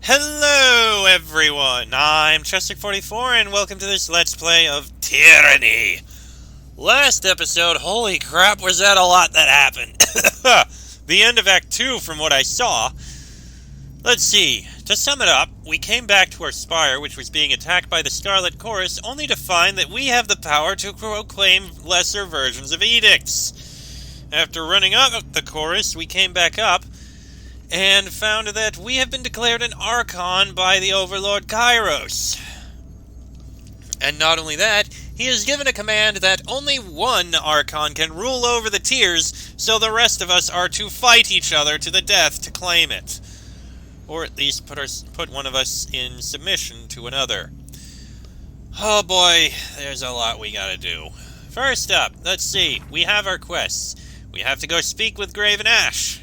Hello everyone, I'm Chester44 and welcome to this Let's Play of Tyranny. Last episode, holy crap, was that a lot that happened. The end of Act 2 from what I saw. Let's see, to sum it up, we came back to our spire which was being attacked by the Scarlet Chorus only to find that we have the power to proclaim lesser versions of edicts. After running up the chorus, we came back up and found that we have been declared an Archon by the Overlord Kairos. And not only that, he has given a command that only one Archon can rule over the tiers, so the rest of us are to fight each other to the death to claim it. Or at least put one of us in submission to another. Oh boy, there's a lot we gotta do. First up, let's see, we have our quests. We have to go speak with Graven Ash.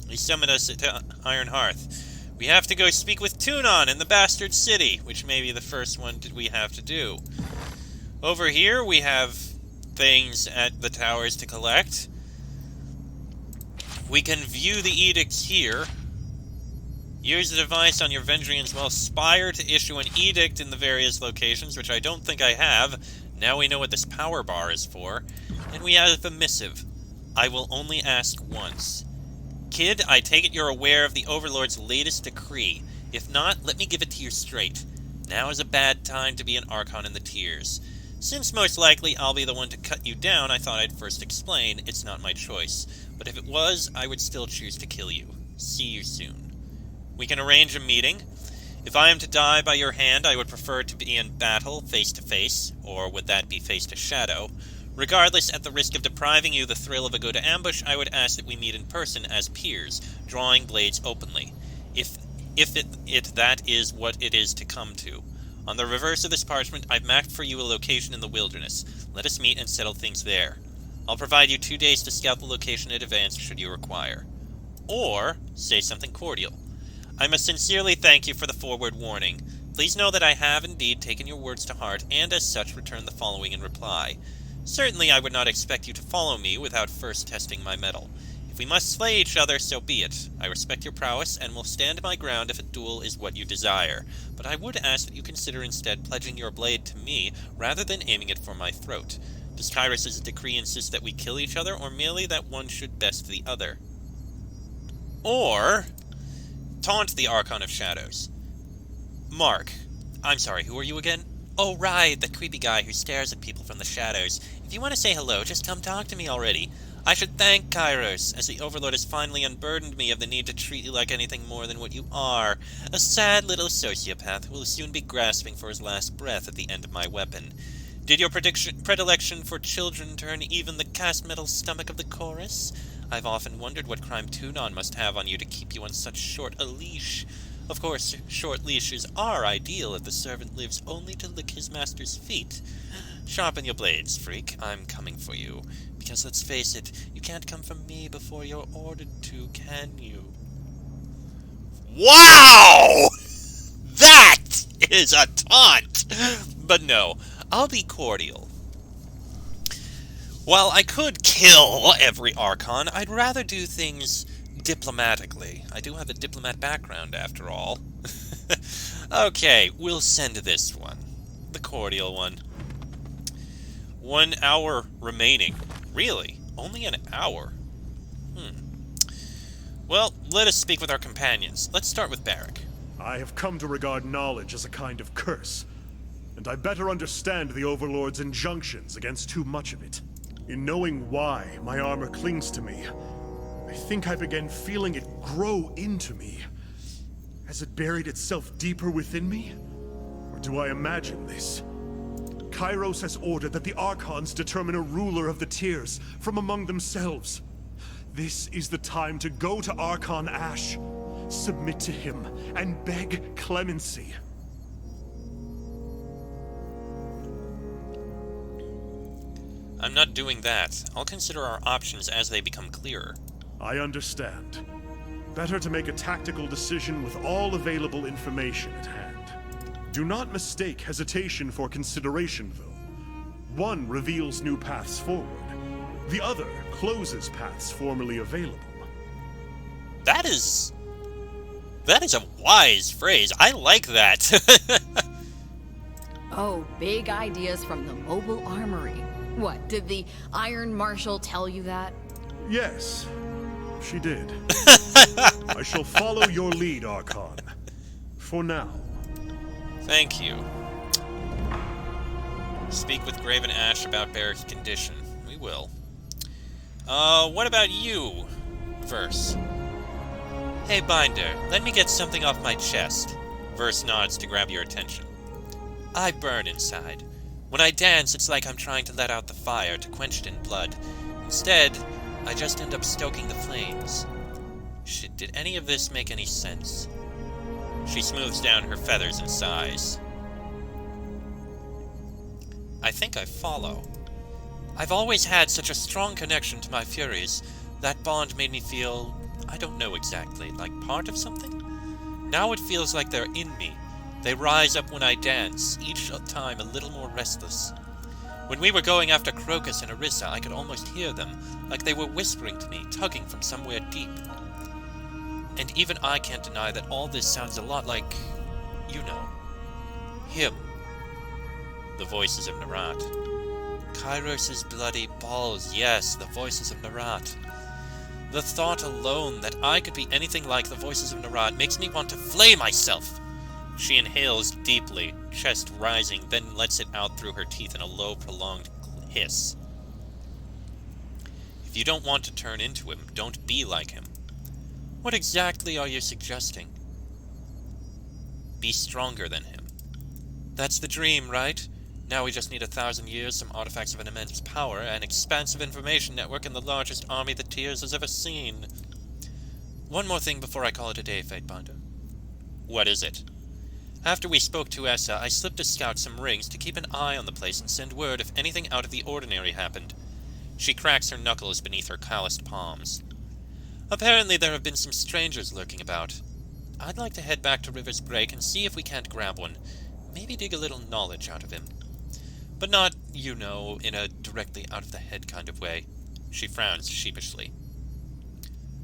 He summoned us to Iron Hearth. We have to go speak with Tunon in the Bastard City, which may be the first one we have to do. Over here, we have things at the towers to collect. We can view the edicts here. Use the device on your Vendrian's spire to issue an edict in the various locations, which I don't think I have. Now we know what this power bar is for. And we have a missive. I will only ask once. Kid, I take it you're aware of the Overlord's latest decree. If not, let me give it to you straight. Now is a bad time to be an Archon in the tiers. Since most likely I'll be the one to cut you down, I thought I'd first explain it's not my choice. But if it was, I would still choose to kill you. See you soon. We can arrange a meeting. If I am to die by your hand, I would prefer to be in battle, face to face, or would that be face to shadow? Regardless, at the risk of depriving you the thrill of a good ambush, I would ask that we meet in person as peers, drawing blades openly, if that is what it is to come to. On the reverse of this parchment, I've mapped for you a location in the wilderness. Let us meet and settle things there. I'll provide you 2 days to scout the location in advance should you require. Or, say something cordial. I must sincerely thank you for the forward warning. Please know that I have indeed taken your words to heart, and as such return the following in reply. Certainly I would not expect you to follow me without first testing my mettle. If we must slay each other, so be it. I respect your prowess, and will stand my ground if a duel is what you desire. But I would ask that you consider instead pledging your blade to me, rather than aiming it for my throat. Does Kairos' decree insist that we kill each other, or merely that one should best the other? Or, taunt the Archon of Shadows. Mark. I'm sorry, who are you again? Oh, right, the creepy guy who stares at people from the shadows. If you want to say hello, just come talk to me already. I should thank Kairos, as the Overlord has finally unburdened me of the need to treat you like anything more than what you are. A sad little sociopath who will soon be grasping for his last breath at the end of my weapon. Did your predilection for children turn even the cast metal stomach of the chorus? I've often wondered what crime Tunon must have on you to keep you on such short a leash. Of course, short leashes are ideal if the servant lives only to lick his master's feet. Sharpen your blades, freak. I'm coming for you. Because let's face it, you can't come for me before you're ordered to, can you? Wow! That is a taunt! But no, I'll be cordial. While I could kill every Archon, I'd rather do things diplomatically. I do have a diplomat background, after all. Okay, we'll send this one. The cordial one. 1 hour remaining. Really? Only an hour? Well, let us speak with our companions. Let's start with Barrack. I have come to regard knowledge as a kind of curse, and I better understand the Overlord's injunctions against too much of it. In knowing why my armor clings to me, I think I began feeling it grow into me. Has it buried itself deeper within me? Or do I imagine this? Kairos has ordered that the Archons determine a ruler of the tiers from among themselves. This is the time to go to Archon Ash, submit to him, and beg clemency. I'm not doing that. I'll consider our options as they become clearer. I understand. Better to make a tactical decision with all available information at hand. Do not mistake hesitation for consideration, though. One reveals new paths forward. The other closes paths formerly available. That is That is a wise phrase. I like that. Oh, big ideas from the mobile armory. What, did the Iron Marshal tell you that? Yes, she did. I shall follow your lead, Archon. For now. Thank you. Speak with Graven Ash about Barrack's condition. We will. What about you, Verse? Hey, Binder, let me get something off my chest. Verse nods to grab your attention. I burn inside. When I dance, it's like I'm trying to let out the fire, to quench it in blood. Instead, I just end up stoking the flames. Shit, did any of this make any sense? She smooths down her feathers and sighs. I think I follow. I've always had such a strong connection to my Furies. That bond made me feel, I don't know exactly, like part of something? Now it feels like they're in me. They rise up when I dance, each time a little more restless. When we were going after Crocus and Orisa, I could almost hear them, like they were whispering to me, tugging from somewhere deep. And even I can't deny that all this sounds a lot like, you know, him. The voices of Narat. Kairos' bloody balls, yes, the voices of Narat. The thought alone that I could be anything like the voices of Narat makes me want to flay myself. She inhales deeply, chest rising, then lets it out through her teeth in a low, prolonged hiss. If you don't want to turn into him, don't be like him. What exactly are you suggesting? Be stronger than him. That's the dream, right? Now we just need 1,000 years, some artifacts of an immense power, an expansive information network, and the largest army the Tears has ever seen. One more thing before I call it a day, Fatebonder. What is it? After we spoke to Essa, I slipped a scout some rings to keep an eye on the place and send word if anything out of the ordinary happened. She cracks her knuckles beneath her calloused palms. Apparently there have been some strangers lurking about. I'd like to head back to River's Break and see if we can't grab one. Maybe dig a little knowledge out of him. But not, you know, in a directly out-of-the-head kind of way. She frowns sheepishly.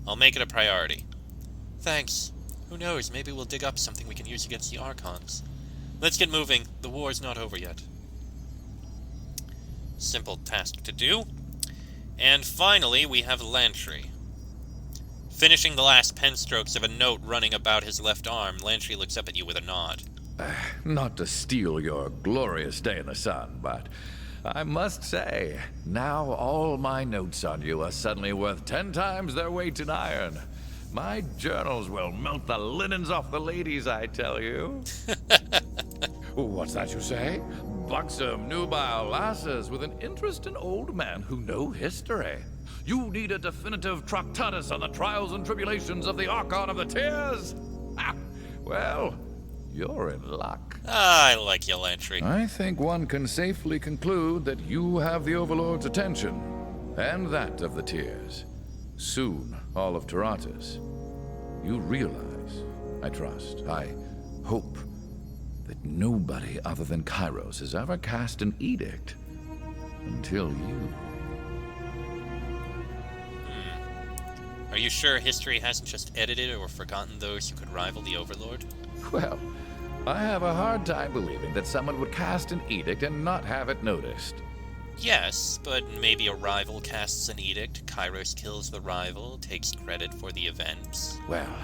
I'll make it a priority. Thanks. Who knows, maybe we'll dig up something we can use against the Archons. Let's get moving. The war's not over yet. Simple task to do. And finally, we have Lantry. Finishing the last pen strokes of a note running about his left arm, Lantry looks up at you with a nod. Not to steal your glorious day in the sun, but I must say, now all my notes on you are suddenly worth 10 times their weight in iron. My journals will melt the linens off the ladies, I tell you. What's that you say? Buxom, nubile lasses with an interest in old men who know history. You need a definitive tractatus on the trials and tribulations of the Archon of the Tears. Well, you're in luck. I like you, Lantry. I think one can safely conclude that you have the Overlord's attention, and that of the Tears. Soon, all of Taratus. You realize, I trust, I hope, that nobody other than Kairos has ever cast an edict until you. Are you sure history hasn't just edited or forgotten those who could rival the Overlord? Well, I have a hard time believing that someone would cast an edict and not have it noticed. Yes, but maybe a rival casts an edict, Kairos kills the rival, takes credit for the events. Well,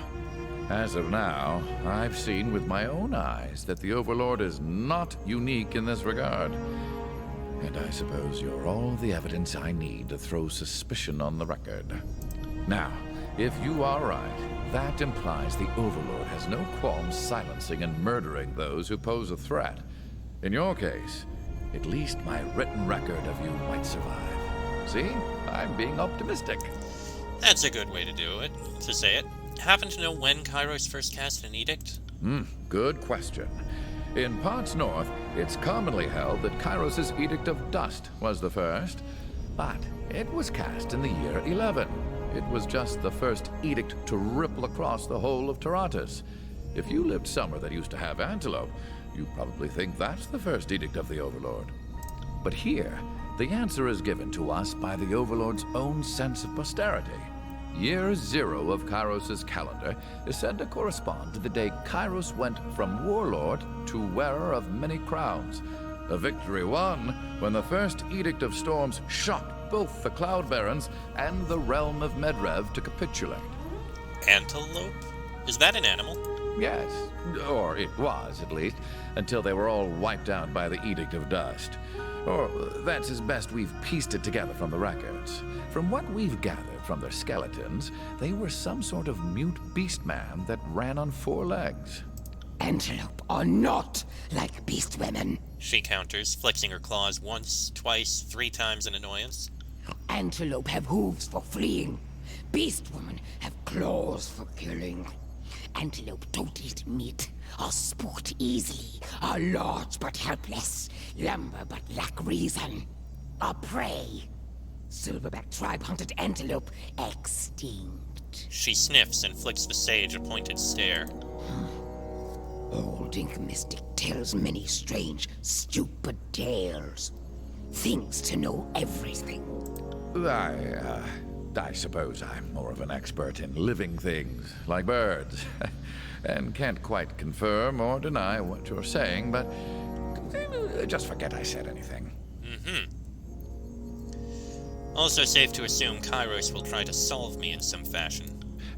as of now, I've seen with my own eyes that the Overlord is not unique in this regard. And I suppose you're all the evidence I need to throw suspicion on the record. Now, if you are right, that implies the Overlord has no qualms silencing and murdering those who pose a threat. In your case, at least my written record of you might survive. See? I'm being optimistic. That's a good way to do it, to say it. Happen to know when Kairos first cast an edict? Good question. In parts north, it's commonly held that Kairos' Edict of Dust was the first, but it was cast in the year 11. It was just the first edict to ripple across the whole of Taratus. If you lived somewhere that used to have antelope, you probably think that's the first edict of the Overlord. But here, the answer is given to us by the Overlord's own sense of posterity. Year 0 of Kairos' calendar is said to correspond to the day Kairos went from warlord to wearer of many crowns. A victory won when the first Edict of Storms shocked both the Cloud Barons and the realm of Medrev to capitulate. Antelope? Is that an animal? Yes, or it was at least, until they were all wiped out by the Edict of Dust. Or that's as best we've pieced it together from the records. From what we've gathered from their skeletons, they were some sort of mute beast man that ran on 4 legs. Antelope are not like beast women. She counters, flexing her claws once, twice, 3 times in annoyance. Antelope have hooves for fleeing. Beast women have claws for killing. Antelope don't eat meat, are spooked easily, are large but helpless, lumber but lack reason, are prey. Silverback Tribe hunted antelope extinct. She sniffs and flicks the sage a pointed stare. Old Ink Mystic tells many strange, stupid tales. Thinks to know everything. I suppose I'm more of an expert in living things, like birds, and can't quite confirm or deny what you're saying, but just forget I said anything. Also safe to assume Kairos will try to solve me in some fashion.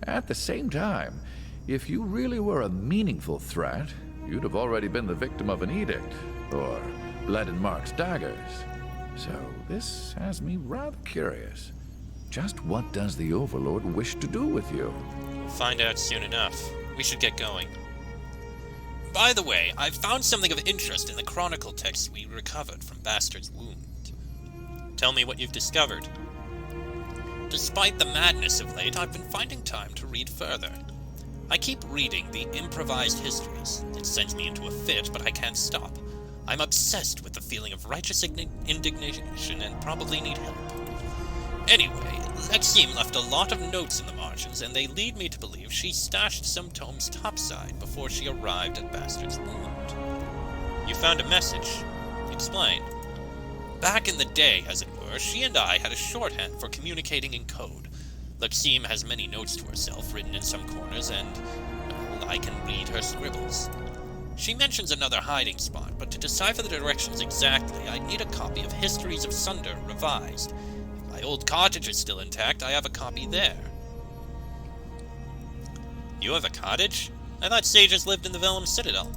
At the same time, if you really were a meaningful threat, you'd have already been the victim of an edict, or bled in Mark's daggers. So this has me rather curious. Just what does the Overlord wish to do with you? We'll find out soon enough. We should get going. By the way, I've found something of interest in the chronicle texts we recovered from Bastard's wound. Tell me what you've discovered. Despite the madness of late, I've been finding time to read further. I keep reading the improvised histories. It sends me into a fit, but I can't stop. I'm obsessed with the feeling of righteous indignation and probably need help. Anyway, Lexime left a lot of notes in the margins, and they lead me to believe she stashed some tomes topside before she arrived at Bastard's wound. You found a message. Explain. Back in the day, as it were, she and I had a shorthand for communicating in code. Lexime has many notes to herself written in some corners, and, well, I can read her scribbles. She mentions another hiding spot, but to decipher the directions exactly, I'd need a copy of Histories of Sunder revised. If my old cottage is still intact, I have a copy there. You have a cottage? I thought sages lived in the Vellum Citadel.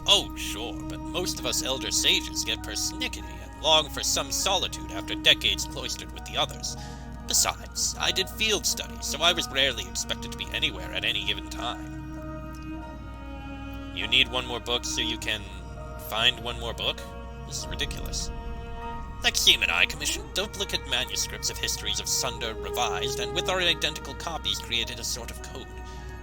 Oh, sure, but most of us elder sages get persnickety and long for some solitude after decades cloistered with the others. Besides, I did field studies, so I was rarely expected to be anywhere at any given time. You need one more book so you can find one more book? This is ridiculous. Lexime and I commissioned duplicate manuscripts of Histories of Sunder revised, and with our identical copies created a sort of code.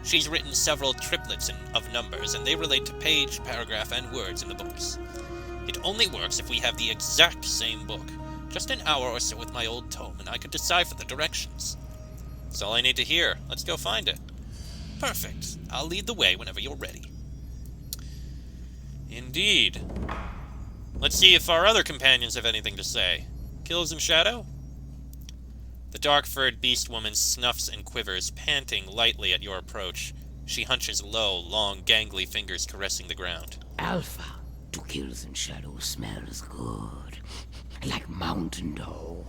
She's written several triplets of numbers, and they relate to page, paragraph, and words in the books. It only works if we have the exact same book. Just an hour or so with my old tome, and I could decipher the directions. That's all I need to hear. Let's go find it. Perfect. I'll lead the way whenever you're ready. Indeed. Let's see if our other companions have anything to say. Kills and Shadow? The dark-furred beast woman snuffs and quivers, panting lightly at your approach. She hunches low, long, gangly fingers caressing the ground. Alpha to Kills and Shadow smells good. Like mountain dew.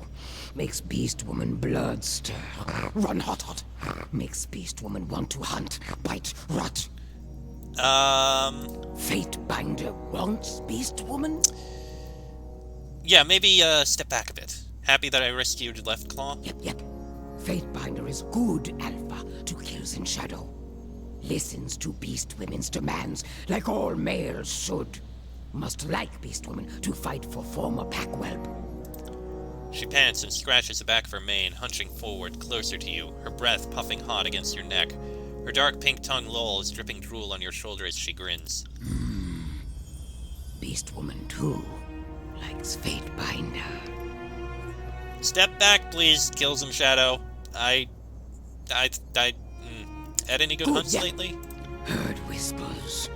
Makes beast woman blood stir. Run hot. Makes beast woman want to hunt, bite, rot. Fate Binder wants beast woman? Yeah, maybe, step back a bit. Happy that I rescued Left Claw? Yep. Fate Binder is good alpha to Kills and Shadow. Listens to beast women's demands like all males should. Must like beast woman to fight for former pack whelp. She pants and scratches the back of her mane, hunching forward closer to you, her breath puffing hot against your neck. Her dark pink tongue lolls, dripping drool on your shoulder as she grins. Beast woman too likes Fate Binder. Step back, please, Kills and Shadow. Had any good hunts lately? Heard whispers.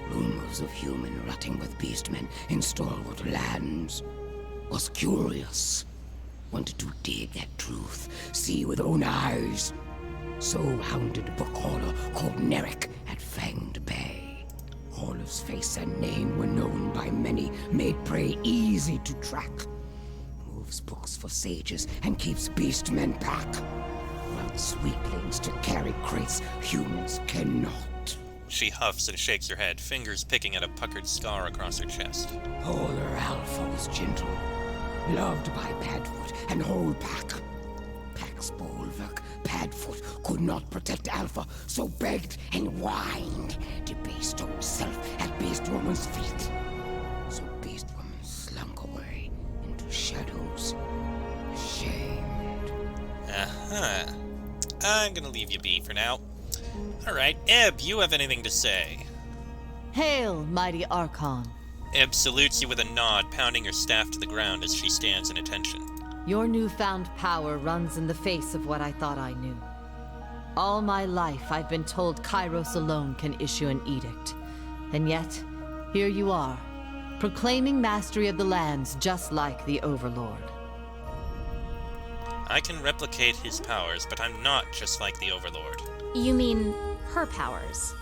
Rumors of human rotting with beastmen in stalwart lands. Was curious. wanted to dig that truth, see with own eyes. So hounded a bookhauler called Nerek at Fanged Bay. Hauler's face and name were known by many, made prey easy to track. Moves books for sages and keeps beastmen back. Runs weaklings to carry crates humans cannot. She huffs and shakes her head, fingers picking at a puckered scar across her chest. Hauler Alpha was gentle, loved by Padfoot and whole pack. Pack's bulwark, Padfoot could not protect Alpha, so begged and whined, debased himself at Beast Woman's feet. So Beast Woman slunk away into shadows, ashamed. Uh-huh. I'm gonna leave you be for now. Alright, Ebb, you have anything to say? Hail, mighty Archon. Ebb salutes you with a nod, pounding her staff to the ground as she stands in attention. Your newfound power runs in the face of what I thought I knew. All my life, I've been told Kairos alone can issue an edict. And yet, here you are, proclaiming mastery of the lands just like the Overlord. I can replicate his powers, but I'm not just like the Overlord. You mean her powers?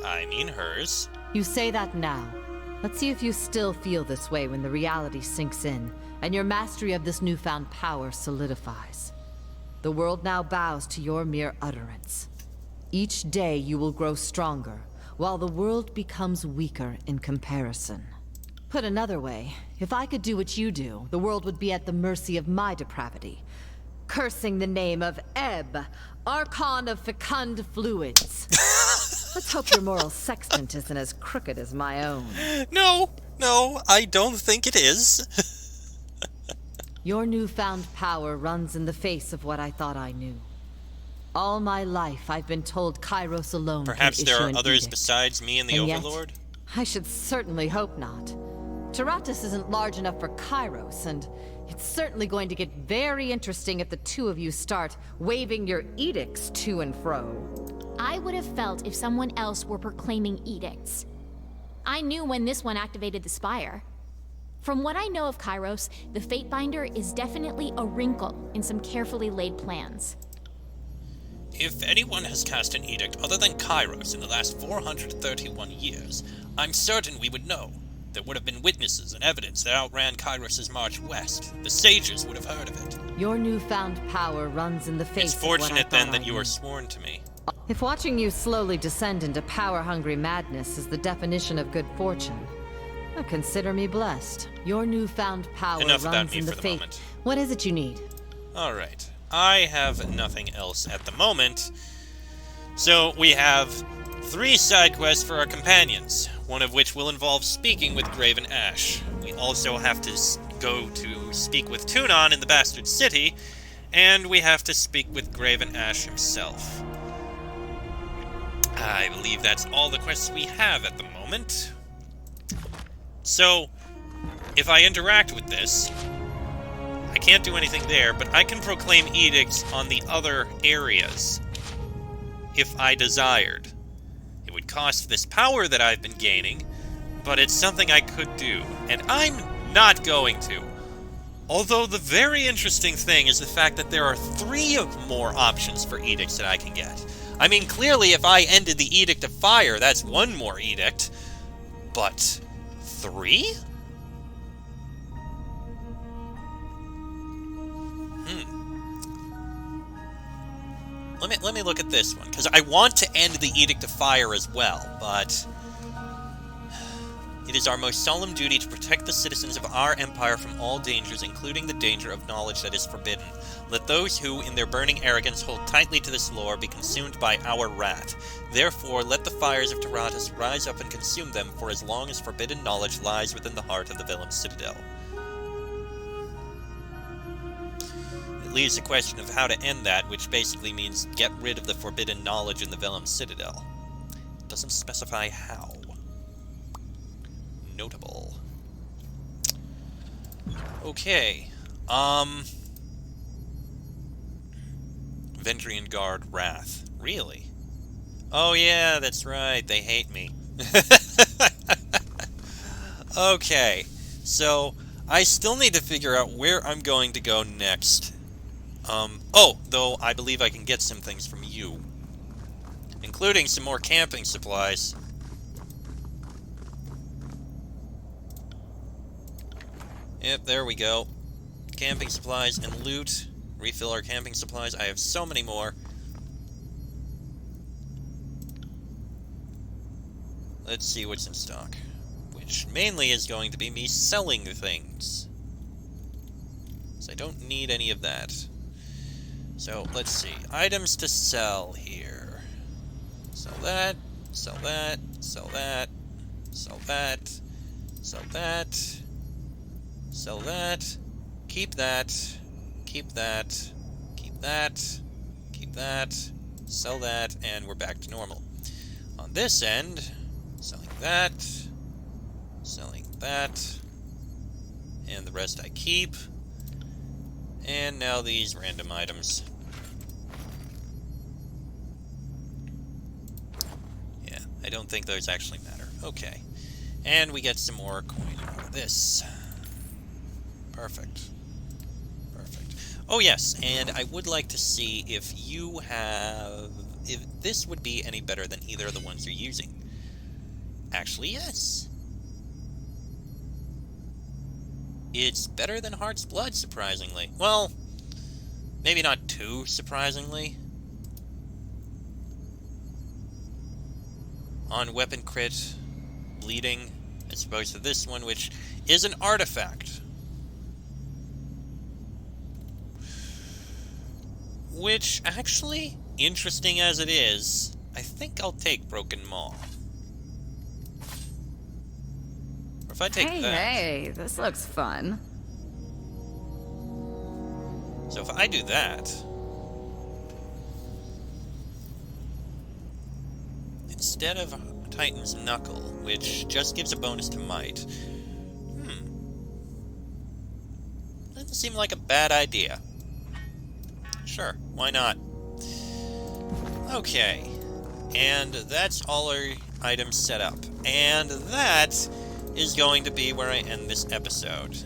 I mean hers. You say that now. Let's see if you still feel this way when the reality sinks in, and your mastery of this newfound power solidifies. The world now bows to your mere utterance. Each day you will grow stronger, while the world becomes weaker in comparison. Put another way, if I could do what you do, the world would be at the mercy of my depravity. Cursing the name of Ebb, Archon of Fecund Fluids. Let's hope your moral sextant isn't as crooked as my own. No, I don't think it is. Your newfound power runs in the face of what I thought I knew. All my life, I've been told Kairos alone Perhaps can there issue are an others edict. besides me and the And yet, Overlord? I should certainly hope not. Tyratus isn't large enough for Kairos, and it's certainly going to get very interesting if the two of you start waving your edicts to and fro. I would have felt if someone else were proclaiming edicts. I knew when this one activated the Spire. From what I know of Kairos, the Fatebinder is definitely a wrinkle in some carefully laid plans. If anyone has cast an edict other than Kairos in the last 431 years, I'm certain we would know. There would have been witnesses and evidence that outran Kairos' march west. The sages would have heard of it. Your newfound power runs in the face It's of what I fortunate then thought that I you knew. are sworn to me. If watching you slowly descend into power-hungry madness is the definition of good fortune, consider me blessed. Your newfound power Enough about runs me in the for the fate. moment. What is it you need? Alright. I have nothing else at the moment. So we have 3 side quests for our companions, one of which will involve speaking with Graven Ash. We also have to go to speak with Tunon in the Bastard City, and we have to speak with Graven Ash himself. I believe that's all the quests we have at the moment. So, if I interact with this, I can't do anything there, but I can proclaim edicts on the other areas, if I desired. It would cost this power that I've been gaining, but it's something I could do, and I'm not going to. Although the very interesting thing is the fact that there are 3 more options for edicts that I can get. I mean, clearly if I ended the Edict of Fire, that's 1 more edict, but 3? Let me look at this one, because I want to end the Edict of Fire as well, but it is our most solemn duty to protect the citizens of our empire from all dangers, including the danger of knowledge that is forbidden. Let those who, in their burning arrogance, hold tightly to this lore be consumed by our wrath. Therefore, let the fires of Tyranny rise up and consume them for as long as forbidden knowledge lies within the heart of the Vellum Citadel. Leaves the question of how to end that, which basically means get rid of the forbidden knowledge in the Vellum Citadel. It doesn't specify how. Notable. Okay. Vendrian Guard Wrath. Really? Oh yeah, that's right, they hate me. Okay. So, I still need to figure out where I'm going to go next. Oh, though I believe I can get some things from you. Including some more camping supplies. Yep, there we go. Camping supplies and loot. Refill our camping supplies. I have so many more. Let's see what's in stock. Which mainly is going to be me selling things. So I don't need any of that. So, let's see. Items to sell here. Sell that. Sell that. Sell that. Sell that. Sell that. Sell that. Keep that. Keep that. Keep that. Keep that. Sell that. And we're back to normal. On this end, selling that. Selling that. And the rest I keep. And now these random items. Yeah, I don't think those actually matter. Okay. And we get some more coin out of this. Perfect. Perfect. Oh yes, and I would like to see if you have... if this would be any better than either of the ones you're using. Actually, yes. It's better than Heart's Blood, surprisingly. Well, maybe not too surprisingly. On weapon crit, bleeding, as opposed to this one, which is an artifact. Which, actually, interesting as it is, I think I'll take Broken Maw. Or if I take that... Hey, this looks fun. So if I do that... instead of Titan's Knuckle, which just gives a bonus to Might... doesn't seem like a bad idea. Sure, why not? Okay, and that's all our items set up. And that is going to be where I end this episode.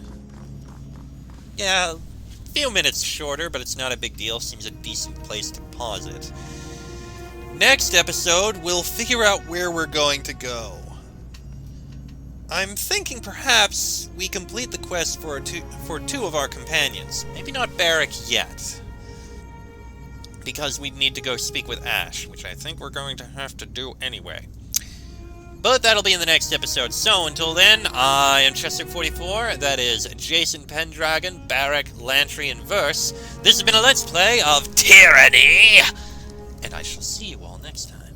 Yeah, a few minutes shorter, but it's not a big deal. Seems a decent place to pause it. Next episode, we'll figure out where we're going to go. I'm thinking perhaps we complete the quest for two of our companions. Maybe not Barrack yet, because we need to go speak with Ash, which I think we're going to have to do anyway. But that'll be in the next episode. So until then, I am Chester44. That is Jason Pendragon, Barrack, Lantry, and Verse. This has been a Let's Play of Tyranny, and I shall see you all next time.